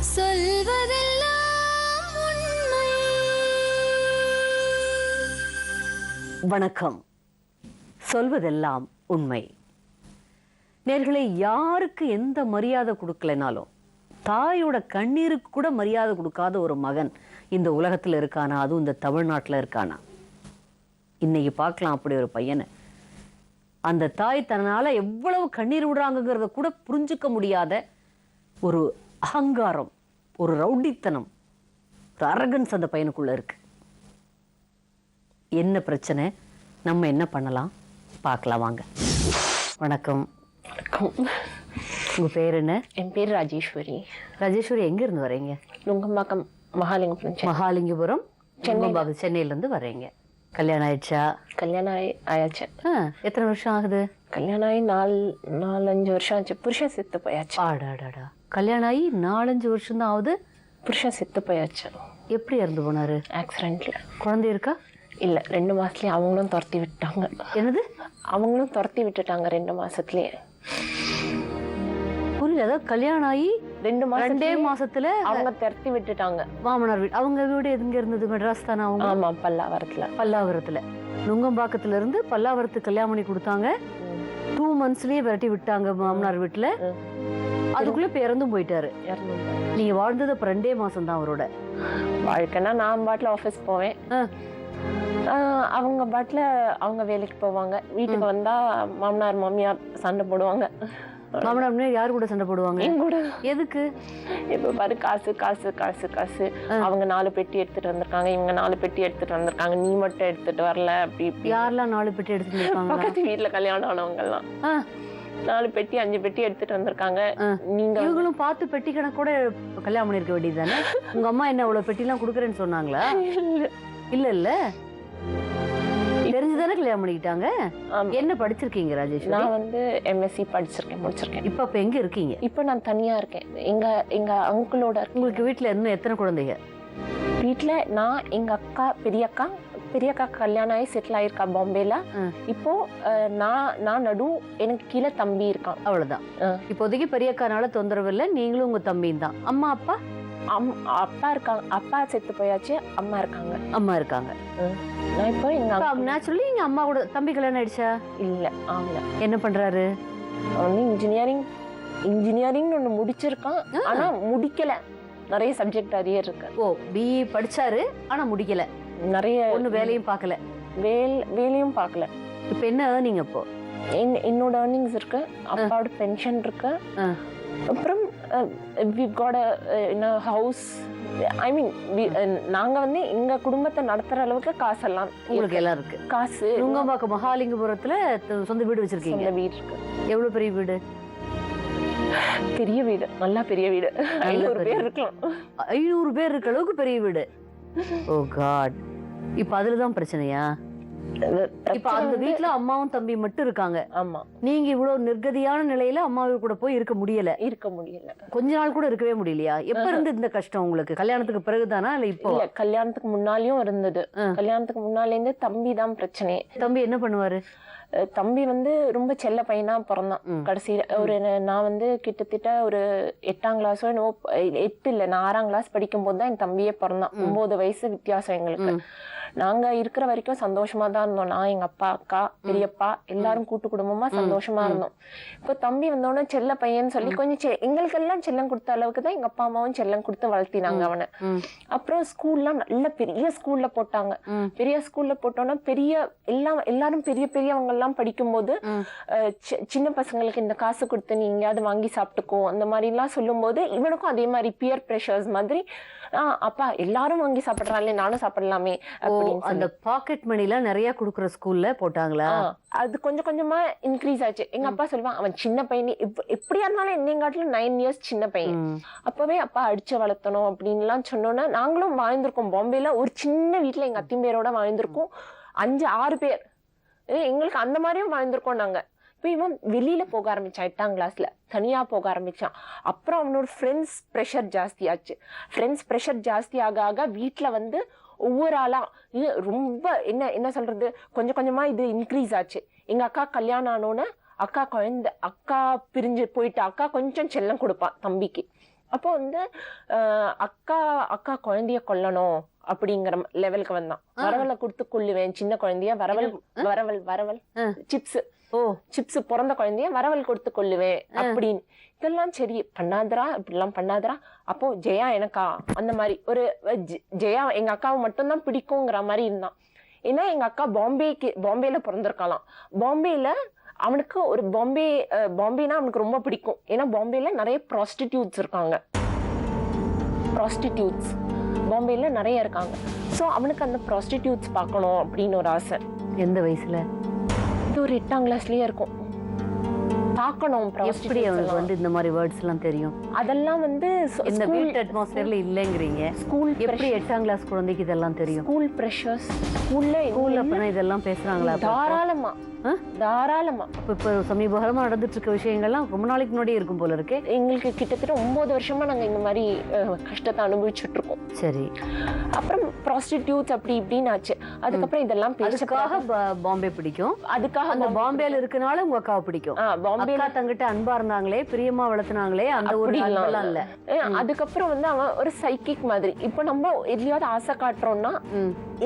சொல்வதெல்லாம் உண்மை. வணக்கம். சொல்வதெல்லாம் உண்மை. நேர்களை யாருக்கு எந்த மரியாதை கொடுக்கலனாலும் தாயோட கண்ணீருக்கு கூட மரியாதை கொடுக்காத ஒரு மகன் இந்த உலகத்துல இருக்கானா, அதுவும் இந்த தமிழ்நாட்டுல இருக்கானா? இன்னைக்கு பார்க்கலாம் அப்படி ஒரு பையனை. அந்த தாய் தன்னால எவ்வளவு கண்ணீர் விடுறாங்கிறத கூட புரிஞ்சுக்க முடியாத ஒரு அகங்காரம், ஒரு ரவுடித்தனம், ஒரு அரகன்ஸ் அந்த பையனுக்குள்ள இருக்கு. என்ன பிரச்சனை, நம்ம என்ன பண்ணலாம் பார்க்கலாம் வாங்க. வணக்கம். உங்க பேர் என்ன? என் பேர் ராஜேஸ்வரி. ராஜேஸ்வரி, எங்க இருந்து வரீங்க? நுங்கம்பாக்கம் மகாலிங்கபுரம். மகாலிங்கபுரம் சென்னையில இருந்து வர்றீங்க. கல்யாணம் ஆயிடுச்சா? கல்யாணம் ஆயாச்சு. எத்தனை வருஷம் ஆகுது? கல்யாணம் ஆகி 4-5 வருஷம் ஆச்சு. புருஷன் செத்து போயாச்சு. ஆடாடாடா, கல்யாணம் ஆகி 4-5 வருஷம் தான் ஆகுது. புருஷன் செத்து போயாச்சு. எப்படி இறந்து போனாரு? ஆக்சிடென்ட்ல. குழந்தை இருக்கா? இல்ல, 2 மாசத்துலயே அவங்களும் துரத்தி விட்டாங்க. என்னது? அவங்களும் துரத்தி விட்டுட்டாங்க 2 மாசத்துலயே. புரியல. அதாவது கல்யாணம் ஆகி 2 மாசத்துல அவங்க துரத்தி விட்டுட்டாங்க. மாமனார் வீடு. அவங்க வீடு எங்க இருந்தது? மெட்ராஸ் தானே அவங்க? ஆமா, பல்லாவரத்துல. பல்லாவரத்துல. நுங்கம்பாக்கத்துல இருந்து பல்லாவரத்துக்கு கல்யாணம் பண்ணி கொடுத்தாங்க. 2 monthsலயே விரட்டி விட்டாங்க மாமனார் வீட்டுல. அதுக்குள்ள இப்ப இறந்தும் போயிட்டாரு. நீங்க வாழ்ந்தது அப்ப 2 மாசம் தான் அவரோட வாழ்க்கைன்னா. நான் பாட்டுல ஆபீஸ் போவேன், அவங்க பாட்டுல அவங்க வேலைக்கு போவாங்க. வீட்டுக்கு வந்தா மாமனார் மாமியார் சண்டை போடுவாங்க. மாமனார் யாரு கூட சண்டை போடுவாங்க? என் கூட. எதுக்கு? இப்ப பாரு, காசு காசு காசு காசு. அவங்க 4 பெட்டி எடுத்துட்டு வந்திருக்காங்க, இவங்க 4 பெட்டி எடுத்துட்டு வந்திருக்காங்க, நீ மட்டும் எடுத்துட்டு வரல. அப்படி யாரெல்லாம் 4 பெட்டி எடுத்துட்டு இருக்காங்க? பக்கத்து வீட்டுல கல்யாணம் ஆனவங்க எல்லாம் 4 பெட்டி 5 பெட்டி எடுத்துட்டு வந்திருக்காங்க. நீங்க இவங்களும் பார்த்து பெட்டி கணக்கு கூட கல்யாணம் பண்ணிருக்க வேண்டியதுதானே? உங்க அம்மா என்ன அவ்வளவு பெட்டி எல்லாம் குடுக்கறேன்னு சொன்னாங்களா? இல்ல இல்ல, தெரிஞ்சுதானே கல்யாணம் பண்ணிக்கிட்டாங்க. என்ன படிச்சிருக்கீங்க ராஜேஸ்வரி? நான் வந்து MSc படிச்சிருக்கேன், முடிச்சிருக்கேன். இப்ப எங்க இருக்கீங்க? இப்ப நான் தனியா இருக்கேன். எங்க அங்கிளோட. உங்களுக்கு வீட்டுல இன்னும் எத்தனை குழந்தைங்க? வீட்டுல நான், எங்க அக்கா, பெரிய அக்கா கல்யாணம் ஆகி செட்டில் ஆயிருக்கா பாம்பேல. இப்போ நான் நடு, எனக்கு கீழே தம்பி இருக்கான். அவ்வளவுதான். இப்போதைக்கு பெரிய அக்கானால தொந்தரவு இல்லை, நீங்களும் உங்க தம்பியும் தான். அம்மா அப்பா? அப்பா இருக்காங்க. அப்பா செத்து போயாச்சு. அம்மா இருக்காங்க. அம்மா இருக்காங்க. நான் இப்போ நேச்சுரலி எங்க அம்மா கூட. தம்பி கல்யாணம் ஆயிடுச்சா? இல்ல, ஆகல. என்ன பண்றாரு? அவன் இன்ஜினியரிங் ஒண்ணு முடிச்சிருக்கான், ஆனா முடிக்கல. நிறைய சப்ஜெக்ட் அரியர் இருக்கு. ஓ, BE படிச்சாரு ஆனா முடிக்கல. நிறைய ஒண்ணு வேலையும் பார்க்கல. வேலையும் பார்க்கல. இப்ப என்ன ஏர்னிங்? அப்போ என்னோட ஏர்னிங்ஸ் இருக்கு, அப்பாவோட பென்ஷன் இருக்கு. அப்புறம் we've got a house. I mean, நாங்க வந்து எங்க குடும்பத்தை நடத்துற அளவுக்கு காசெல்லாம் உங்களுக்கு எல்லாம் இருக்கு. காசு. நுங்கம்பாக்கம் மகாலிங்கபுரத்துல சொந்த வீடு வச்சிருக்கீங்க? சொந்த வீடு இருக்கு. எவ்வளவு பெரிய வீடு? பெரிய வீடு, நல்லா பெரிய வீடு. 500 பேர் இருக்கலாம். 500 பேர் இருக்க அளவுக்கு பெரிய வீடு. ஓ காட். இப்ப அதுலதான் பிரச்சனையா? இப்ப அந்த வீட்டுல அம்மாவும் தம்பி மட்டும் இருக்காங்க. ஆமா. நீங்க இவ்வளவு நிர்கதியான நிலையில அம்மாவை கூட போய் இருக்க முடியல? கொஞ்ச நாள் கூட இருக்கவே முடியலையா? எப்ப இருந்து இந்த கஷ்டம் உங்களுக்கு? கல்யாணத்துக்கு பிறகுதானா இல்ல இப்போ? இல்ல, கல்யாணத்துக்கு முன்னாலேயும் இருந்தது. கல்யாணத்துக்கு முன்னால இருந்து தம்பி தான் பிரச்சனை. தம்பி என்ன பண்ணுவாரு? தம்பி வந்து ரொம்ப செல்ல பையனா பிறந்தான். கடைசியில நான் வந்து கிட்டத்தட்ட ஒரு 8ஆம் கிளாஸோ 8 இல்ல, நான் 6ஆம் கிளாஸ் படிக்கும் போதுதான் என் தம்பியே பிறந்தான். 9 வயசு வித்தியாசம் எங்களுக்கு. நாங்க இருக்கிற வரைக்கும் சந்தோஷமா தான் இருந்தோம். நான், எங்க அப்பா, அக்கா, பெரியப்பா எல்லாரும் கூட்டு குடும்பமா சந்தோஷமா இருந்தோம். இப்போ தம்பி வந்தோடனே செல்ல பையன் சொல்லி கொஞ்சம் எங்களுக்கு எல்லாம் செல்லம் கொடுத்த அளவுக்கு தான் எங்க அப்பா அம்மாவும் செல்லம் கொடுத்து வளர்த்தினாங்க அவனை. அப்புறம் ஸ்கூல்லாம் நல்ல பெரிய ஸ்கூல்ல போட்டாங்க. பெரிய ஸ்கூல்ல போட்டோன்னா எல்லாரும் பெரியவங்க எல்லாம் படிக்கும் போது சின்ன பசங்களுக்கு இந்த காசு கொடுத்து நீ எங்கேயாவது வாங்கி சாப்பிட்டுக்கோ அந்த மாதிரி எல்லாம் சொல்லும் போது இவனுக்கும் அதே மாதிரி பியர் பிரஷர்ஸ் மாதிரி, அப்பா எல்லாரும் வாங்கி சாப்பிடுறாங்களே நானும் சாப்பிடலாமே. அந்த பாக்கெட் மணி எல்லாம் நிறைய குடுக்குற ஸ்கூல்ல போட்டாங்களா? அது கொஞ்சம் கொஞ்சமா இன்க்ரீஸ் ஆச்சு. எங்க அப்பா சொல்லுவான், அவன் சின்ன பையன், எப்படியா இருந்தாலும் என்னங்காட்டிலும் 9 years சின்ன பையன். அப்பவே அப்பா அடிச்சு வளர்த்தணும் அப்படின்னு எல்லாம் சொன்னோன்னா நாங்களும் வாழ்ந்திருக்கோம். பாம்பேல ஒரு சின்ன வீட்டுல எங்க அத்தின் பேரோட வாழ்ந்திருக்கோம். 5-6 பேர். எங்களுக்கு அந்த மாதிரியும் வாழ்ந்திருக்கோம் நாங்க. இப்போ இவன் வெளியில போக ஆரம்பிச்சான். 8ஆம் கிளாஸ்ல தனியா போக ஆரம்பிச்சான். அப்புறம் அவனோட ஃப்ரெண்ட்ஸ் ப்ரெஷர் ஜாஸ்தி ஆச்சு. ஃப்ரெண்ட்ஸ் ப்ரெஷர் ஜாஸ்தி ஆக வீட்டுல வந்து ஒவ்வொரு ஆளா ரொம்ப என்ன சொல்றது, கொஞ்சம் கொஞ்சமா இது இன்க்ரீஸ் ஆச்சு. எங்க அக்கா கல்யாணம் ஆனோன்னு அக்கா பிரிஞ்சு போயிட்டு அக்கா கொஞ்சம் செல்லம் கொடுப்பான் தம்பிக்கு. அப்போ வந்து அக்கா குழந்தைய கொல்லணும் அப்படிங்கிற லெவலுக்கு வந்தான். வரவலை கொடுத்து கொல்லுவேன், சின்ன குழந்தைய வரவல் சிப்ஸ் பிறந்த குழந்தைய வரவல் கொடுத்து கொல்லுவேன் அப்படின்னு. இதெல்லாம் சரி பண்ணாதரா, இப்படிலாம் பண்ணாதரா. அப்போ ஜெயா எனக்கா அந்த மாதிரி ஒரு ஜெயா எங்க அக்காவை மட்டும்தான் பிடிக்குங்கிற மாதிரி இருந்தான். ஏன்னா எங்க அக்கா பாம்பேல பிறந்திருக்கலாம். பாம்பேல அவனுக்கு ஒரு பாம்பேனா அவனுக்கு ரொம்ப பிடிக்கும். ஏன்னா பாம்பேல நிறைய ப்ராஸ்டிடியூட்ஸ் இருக்காங்க. பாம்பேல நிறைய இருக்காங்க. ஸோ அவனுக்கு அந்த ப்ராஸ்டிடியூட்ஸ் பார்க்கணும் அப்படின்னு ஒரு ஆசை. எந்த வயசுல? இது ஒரு 8ஆம் கிளாஸ்லயே இருக்கும். பார்க்கணும். எப்படி அவனுக்கு வந்து இந்த மாதிரி வேர்ட்ஸ் எல்லாம் தெரியும்? அதெல்லாம் வந்து இந்த வீட்டு அட்மாஸ்பியர்ல இல்லைங்கிறீங்க. ஸ்கூல் எப்படி 8ஆம் கிளாஸ் குழந்தைக்கு இதெல்லாம் தெரியும்? ஸ்கூல் ப்ரெஷர்ஸ், ஸ்கூல்ல அப்பதான் இதெல்லாம் பேசுறாங்களா? தாராளமா. இப்ப சமீபகாலமா நடந்துட்டு இருக்க விஷயங்கள்லாம் ரொம்ப நாளைக்கு முன்னாடியே இருக்கும் போல இருக்கு. எங்களுக்கு கிட்டத்தட்ட 9 வருஷமா நாங்க இந்த மாதிரி கஷ்டத்தை அனுபவிச்சுட்டு இருக்கோம். சரி. அப்புறம் ப்ராஸ்டிடியூட்ஸ் அப்படி இப்படின்னு ஆச்சு. அதுக்கப்புறம் இதெல்லாம் அதுக்காக பாம்பே பிடிக்கும். அதுக்காக அந்த பாம்பேல இருக்கனால உங்க அக்காவை பிடிக்கும். அக்கா தங்கிட்ட அன்பா இருந்தாங்களே, பிரியமா வளர்த்துனாங்களே, அந்த ஒரு அன்பெல்லாம் இல்ல. அதுக்கப்புறம் வந்து அவன் ஒரு சைக்கிக் மாதிரி. இப்ப நம்ம எதுலயாவது ஆசை காட்டுறோம்னா,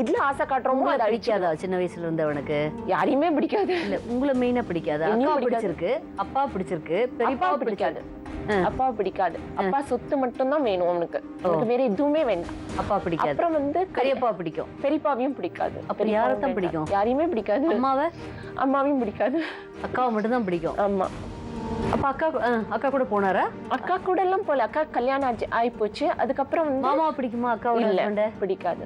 எதுல ஆசை காட்டுறோமோ அதை அடிக்காதா? சின்ன வயசுல இருந்து அவனுக்கு யாரையுமே பிடிக்காது. இல்ல உங்களை மெயினா பிடிக்காது. அக்கா பிடிச்சிருக்கு, அப்பா பிடிச்சிருக்கு, பெரியப்பா பிடிக்காது. அப்பாவை பிடிக்காது. அப்பா சொத்து மட்டும் தான் வேணும் அவனுக்கு. அவனுக்கு வேற எதுவுமே வேண்டாம். அப்பா பிடிக்காது. அப்புறம் வந்து பெரியப்பா பிடிக்கும். பெரியப்பாவையும் பிடிக்காது. அப்ப யாரைத்தான் பிடிக்கும்? யாரையுமே பிடிக்காது. அம்மாவையும் பிடிக்காது. அக்காவை மட்டும் தான் பிடிக்கும். ஆமா. அப்ப அக்கா கூட போனாரா? அக்கா கூட எல்லாம் போல. அக்கா கல்யாணம் ஆகி போச்சு. அதுக்கப்புறம் வந்து மாமாவை பிடிக்குமா? அக்காவோட ஹஸ்பண்ட பிடிக்காது.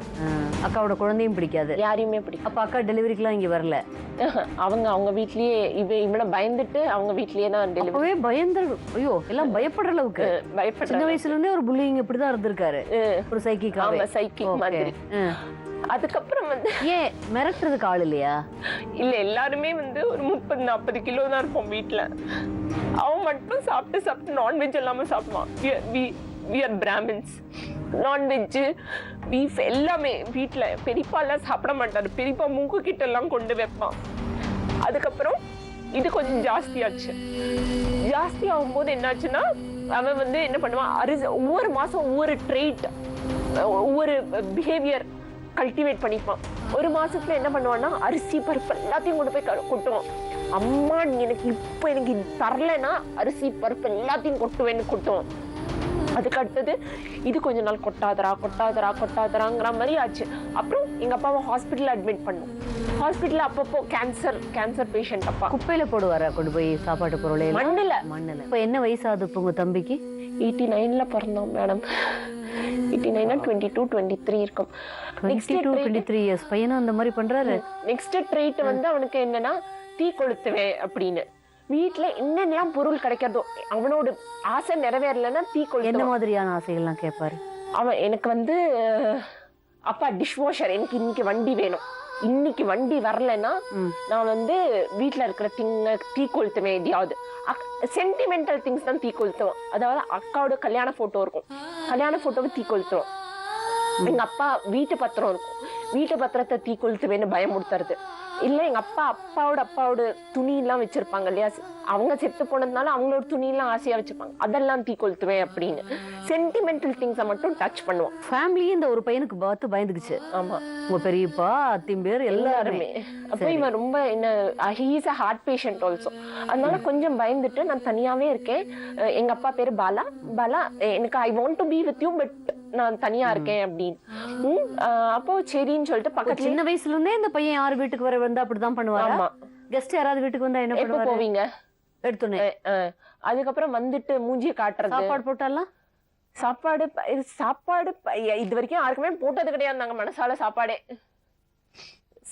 அக்காவோட குழந்தையும் பிடிக்காது. யாரையுமே பிடிக்கும். அப்ப அக்கா டெலிவரிக்குலாம் இங்க வரல. அவங்க வீட்லயே இவனை பயந்துட்டு அவங்க வீட்லயே தான் டெலிவரி. பயந்து ஐயோ எல்லாம் பயப்படுற அளவுக்கு பயப்பட. சின்ன வயசுல இருந்தே ஒரு புல்லிங் இப்படிதான் இருந்திருக்காரு. ஒரு சைக்கிக் மாதிரி. அதுக்கப்புறம் வந்து ஏன் மிரட்டுறதுக்கு ஆள் இல்லையா? இல்ல எல்லாருமே வந்து ஒரு 30-40 கிலோ தான் இருப்போம் வீட்டுல. அவன் மட்டும் சாப்பிட்டு நான்வெஜ் எல்லாமே சாப்பிடுவான். we are Brahmins. Non veg beef எல்லாமே வீட்டுல. பெரியப்பா எல்லாம் சாப்பிட மாட்டாரு. பெரியப்பா மூக்கு கிட்ட எல்லாம் கொண்டு வைப்பான். அதுக்கப்புறம் இது கொஞ்சம் ஜாஸ்தியாச்சு. ஜாஸ்தி ஆகும்போது என்னாச்சுன்னா அவன் வந்து என்ன பண்ணுவான், ஒவ்வொரு மாசம் ஒவ்வொரு ட்ரெயிட், ஒவ்வொரு பிஹேவியர் கல்டிவேட் பண்ணிப்பான். ஒரு மாசத்துல என்ன பண்ணுவான்னா அரிசி பருப்பு எல்லாத்தையும் கொண்டு போய் கொட்டுவான். அம்மா எனக்கு இது தரலைன்னா அரிசி பருப்பு எல்லாத்தையும் கொட்டுவான். அதுக்கு அடுத்தது இது கொஞ்ச நாள் கொட்டாதராங்கிற மாதிரி ஆச்சு. அப்புறம் எங்க அப்பாவை ஹாஸ்பிட்டல் அட்மிட் பண்ணோம். ஹாஸ்பிட்டல் அப்பப்போ கேன்சர் பேஷண்ட். அப்பா குப்பையில போடுவாரா கொண்டு போய் சாப்பாட்டு பொருளை? மண்ணுல. இப்ப என்ன வயசாகுது உங்க தம்பிக்கு? 89ல பிறந்தோம் மேடம். 89 22-23 இருக்கும். 22-23 இயர்ஸ் பையனா அந்த மாதிரி பண்றாரு. நெக்ஸ்ட் ட்ரீட் வந்து அவனுக்கு என்னன்னா தீ கொளுத்துவேன் அப்படின்னு. வீட்டுல என்னெல்லாம் பொருள் கிடைக்கிறதோ அவனோட ஆசை நிறைவேறலன்னா தீ கொளுத்து. என்ன மாதிரியான ஆசைகள்லாம் கேட்பாரு அவன்? எனக்கு வந்து அப்பா டிஷ் வாஷர், எனக்கு இன்னைக்கு வண்டி வேணும். இன்னைக்கு வண்டி வரலன்னா நான் வந்து வீட்டுல இருக்கிற தீ கொளுத்துவேன். எதையாவது சென்டிமெண்டல் திங்ஸ் தான் தீ கொளுத்துவான். அதாவது அக்காவோட கல்யாண போட்டோ இருக்கும், கல்யாண போட்டோவை தீ கொளுத்துவான். எங்க அப்பா வீட்டு பத்திரம் இருக்கும், வீட்டு பத்திரத்தை தீ கொளுத்துவேன்னு பயமுறுத்துறது. இல்ல எங்க அப்பாவோட துணி எல்லாம் வச்சிருப்பாங்க இல்லையா, அவங்க செத்து போனதுனால அவங்களோட துணி எல்லாம் ஆசையா வச்சிருப்பாங்க, அதெல்லாம் தீ கொளுத்துவேன் அப்படின்னு. சென்டிமெண்டல் திங்ஸை மட்டும் டச் பண்ணுவான். ஃபேமிலி இந்த ஒரு பையனுக்கு பார்த்து பயந்துக்குச்சு. ஆமா, உங்க பெரியப்பா அத்திம்பேர் எல்லாருமே. அப்ப இவன் ரொம்ப என்ன, he is a heart patient also. அதனால கொஞ்சம் பயந்துட்டு நான் தனியாவே இருக்கேன். எங்க அப்பா பேரு பாலா, எனக்கு I want to be with you, but நான் தனியா இருக்கேன் அப்படின்னு. அப்போ சரின்னு சொல்லிட்டு பக்கத்துல. சின்ன வயசுல இருந்தே இந்த பையன் யாரு வீட்டுக்கு வர வந்தா அப்படிதான் பண்ணுவாங்க. கெஸ்ட் யாராவது வீட்டுக்கு வந்தா என்ன பண்ணுவாங்க? போவீங்க எடுத்துனே. அதுக்கப்புறம் வந்துட்டு மூஞ்சிய காட்டுறது. சாப்பாடு போட்டாலாம்? சாப்பாடு இது வரைக்கும் யாருக்குமே போட்டது கிடையாது. நாங்க மனசால சாப்பாடே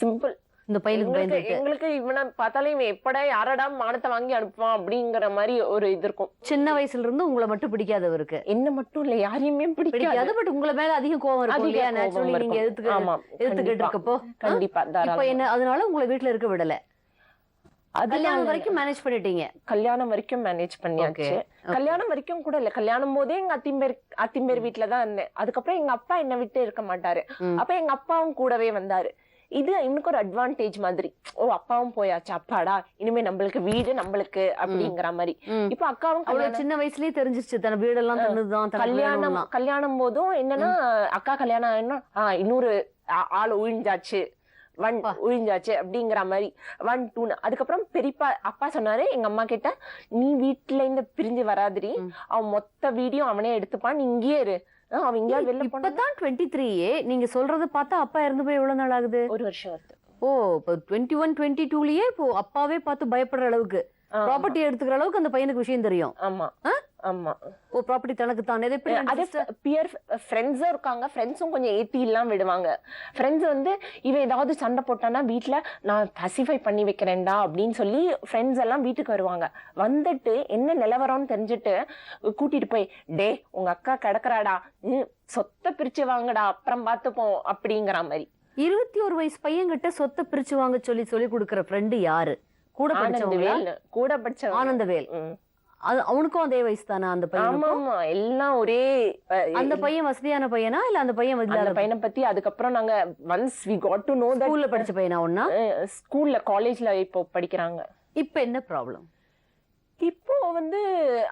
சிம்பிள். இந்த பையனுக்கு எங்களுக்கு இவனை பார்த்தாலே இவன் எப்படா யாரடா மானத்தை வாங்கி அனுப்புவான் அப்படிங்கிற மாதிரி ஒரு இது இருக்கும். சின்ன வயசுல இருந்து உங்களை மட்டும் பிடிக்காதவருக்கு? என்ன மட்டும் இல்ல, யாரையுமே பிடிக்காது. பட் உங்களை மேல அதிகம் கோவம் இருக்கும் இல்லையா? நேச்சுரலி நீங்க எடுத்துக்கிட்டு இருக்கப்போ கண்டிப்பா இப்ப என்ன, அதனால உங்களை வீட்டுல இருக்க விடல. கல்யாணம் வரைக்கும் மேனேஜ் பண்ணிட்டீங்க? கல்யாணம் வரைக்கும் மேனேஜ் பண்ணியாச்சு. கல்யாணம் வரைக்கும் கூட இல்ல, கல்யாணம் போதே எங்க அத்திம்பேர் வீட்டுலதான் இருந்தேன். அதுக்கப்புறம் எங்க அப்பா என்னை விட்டு இருக்க மாட்டாரு. அப்ப எங்க அப்பாவும் கூடவே வந்தாரு. இது இன்னும் ஒரு அட்வான்டேஜ் மாதிரி. ஓ அப்பாவும் போயாச்சு, அப்பாடா இனிமே நம்மளுக்கு வீடு நம்மளுக்கு அப்படிங்கிற மாதிரி. இப்ப அக்காவும் அவ்வளவு சின்ன வயசுலயே தெரிஞ்சிருச்சு தன் வீடெல்லாம் தன்னுதான். கல்யாணம் போதும் என்னன்னா அக்கா கல்யாணம் ஆயினா இன்னொரு ஆள் ஒழிஞ்சாச்சு அப்படிங்கிற மாதிரி 1 2. அதுக்கப்புறம் பெரியப்பா அப்பா சொன்னாரு எங்க அம்மா கிட்ட, நீ வீட்டுல இருந்து பிரிஞ்சு வராதிரி, அவன் மொத்த வீடியோ அவனே எடுத்துப்பான், நீ இங்கேயே இரு. அவன் இங்கேயாவது வெளில இப்பதான் 23 நீங்க சொல்றத பார்த்தா அப்பா இறந்து போய் எவ்வளவு நாள் ஆகுது? 1 வருஷம் ஆகுது. ஓ இப்போ 21 22லயே இப்போ அப்பாவே பார்த்து பயப்படுற அளவுக்கு, ப்ராப்பர்ட்டி எடுத்துக்கிற அளவுக்கு அந்த பையனுக்கு விஷயம் தெரியும். ஆமா ஆமா. ஓ ப்ராப்பர்ட்டி தனக்கு தான். அதே பியர் ஃப்ரெண்ட்ஸும் இருக்காங்க, ஃப்ரெண்ட்ஸும் கொஞ்சம் ஏத்தி எல்லாம் விடுவாங்க. ஃப்ரெண்ட்ஸ் வந்து இவன் ஏதாவது சண்டை போட்டானா வீட்டுல நான் பசிஃபை பண்ணி வைக்கிறேன்டா அப்படின்னு சொல்லி ஃப்ரெண்ட்ஸ் எல்லாம் வீட்டுக்கு வருவாங்க. வந்துட்டு என்ன நிலவரம்னு தெரிஞ்சுட்டு கூட்டிட்டு போய், டே உங்க அக்கா கிடக்குறாடா, சொத்தை பிரிச்சு வாங்கடா அப்புறம் பாத்துப்போம் அப்படிங்கிற மாதிரி. 21 வயசு பையன்கிட்ட சொத்தை பிரிச்சு வாங்க சொல்லி சொல்லி கொடுக்கற ஃப்ரெண்டு யாரு? கூட படிச்ச ஆனந்தவேல். அது அவனுக்கும் அதே வயசு தானா அந்த பையன்? ஆமா எல்லாம் ஒரே. அந்த பையன் வசதியான பையனா இல்ல அந்த பையன் பையனை பத்தி அதுக்கப்புறம் நாங்க once we got to know that ஸ்கூல்ல படிச்ச பையனா? ஒண்ணா ஸ்கூல்ல காலேஜ்ல இப்போ படிக்கிறாங்க. இப்ப என்ன ப்ராப்ளம்? இப்போ வந்து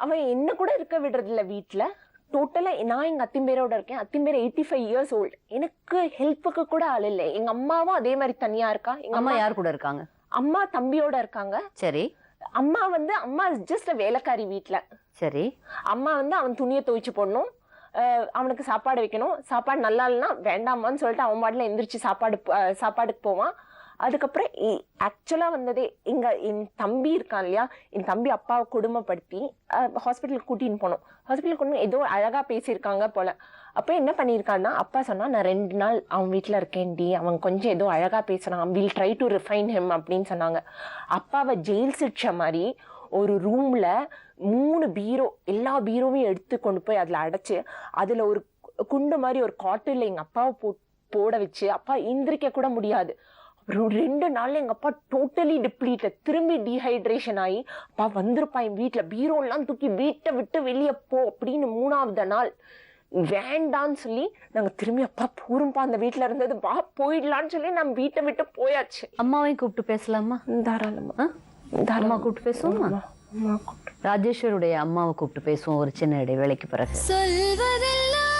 அவன் என்ன கூட இருக்க விடுறது இல்ல வீட்டுல. டோட்டலா நான் எங்க அத்திம்பேரோட இருக்கேன். அத்திம்பேர் 85 years old. எனக்கு ஹெல்ப்புக்கு கூட ஆள் இல்லை. எங்க அம்மாவும் அதே மாதிரி தனியா இருக்கா. எங்க அம்மா யார் கூட இருக்காங்க? அம்மா தம்பியோட இருக்காங்க. சரி. அம்மா ஜஸ்ட் வேலைக்காரி வீட்டுல. சரி. அம்மா வந்து அவன் துணியை துவைச்சு போடணும், அவனுக்கு சாப்பாடு வைக்கணும். சாப்பாடு நல்லா இல்லைன்னா வேண்டாமான்னு சொல்லிட்டு அவன் மாடல எந்திரிச்சு சாப்பாடுக்கு போவான். அதுக்கப்புறம் ஆக்சுவலா வந்ததே என் தம்பி இருக்கான் இல்லையா, என் தம்பி அப்பாவை கொடுமைப்படுத்தி ஹாஸ்பிட்டலுக்கு கூட்டின்னு போனோம். ஹாஸ்பிட்டலுக்கு கொண்டு ஏதோ அழகா பேசியிருக்காங்க போல. அப்ப என்ன பண்ணிருக்கான்னா, அப்பா சொன்னா நான் 2 நாள் அவன் வீட்டுல இருக்கேன்டி, அவன் கொஞ்சம் ஏதோ அழகா பேசுறான், will try to refine him அப்படின்னு சொன்னாங்க. அப்பாவை ஜெயில் சிக்ஷ மாதிரி ஒரு ரூம்ல 3 பீரோ, எல்லா பீரோவையும் எடுத்து கொண்டு போய் அதுல அடைச்சு, அதுல ஒரு குண்டு மாதிரி ஒரு காட்டில் எங்க அப்பாவை போட வச்சு, அப்பா எந்திரிக்க கூட முடியாது. 2 நாள்ல எங்க அப்பா டோட்டலி டிப்ளீட், திரும்பி டீஹைட்ரேஷன் ஆகி அப்பா வந்திருப்பான் என் வீட்டுல, பீரோ எல்லாம் தூக்கி வீட்டை விட்டு வெளியே போ அப்படின்னு 3ஆவது நாள் வேண்டான்னு சொல்லி நாங்க திரும்பி, அப்பா போரும்பா அந்த வீட்டுல இருந்தது வா போயிடலான்னு சொல்லி நம்ம வீட்டை விட்டு போயாச்சு. அம்மாவையும் கூப்பிட்டு பேசலாமா? தாராளமா தாராளமா கூப்பிட்டு பேசுவோமா? ராஜேஸ்வருடைய அம்மாவை கூப்பிட்டு பேசுவோம் ஒரு சின்ன இடைவேளைக்கு பிறகு. சொல்வதெல்லாம்